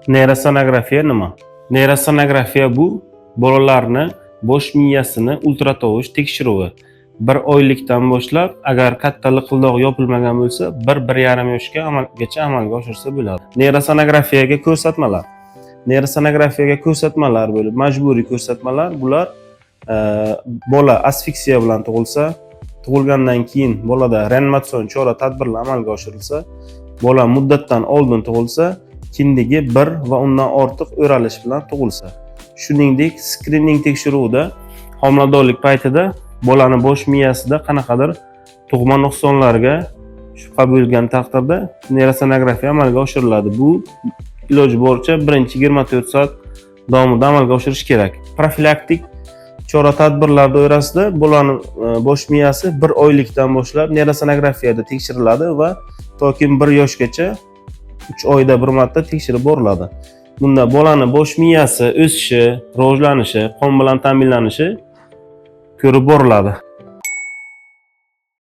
Neyrosonografiya nima? Neyrosonografiya bu bolalarni bosh miyasini ultratovush tekshiruvi. 1 oylikdan boshlab, agar katta liqildoq yopilmagan bo'lsa, 1-1,5 yoshgacha amalga oshirsa bo'ladi. Neyrosonografiyaga ko'rsatmalar. Neyrosonografiyaga ko'rsatmalar bo'lib, majburiy ko'rsatmalar bular bola asfiksiya bilan tug'ilsa, tug'ilgandan keyin bolada reanimatsion chora-tadbirlar amalga oshirilsa, bola muddatdan oldin tug'ilsa, kindigi 1 va undan ortiq o'ralish bilan tug'ilsa. Shuningdek, skrining tekshiruvida homiladorlik paytida bolani bosh miyasida qanaqadir tug'ma nuqsonlarga shubha bo'lgan taqdirda neyrosonografiya amalga oshiriladi. Bu iloji boricha birinchi 24 soat davomida amalga oshirish kerak. Profilaktik chora-tadbirlar doirasida bolani bosh miyasi 1 oylikdan boshlab neyrosonografiyada tekshiriladi va toki 1 yoshgacha 3 oyda bir marta tekshirib boriladi. Bunda bolani bosh miyasi o'sishi, rivojlanishi, qon bilan ta'minlanishi ko'rib boriladi.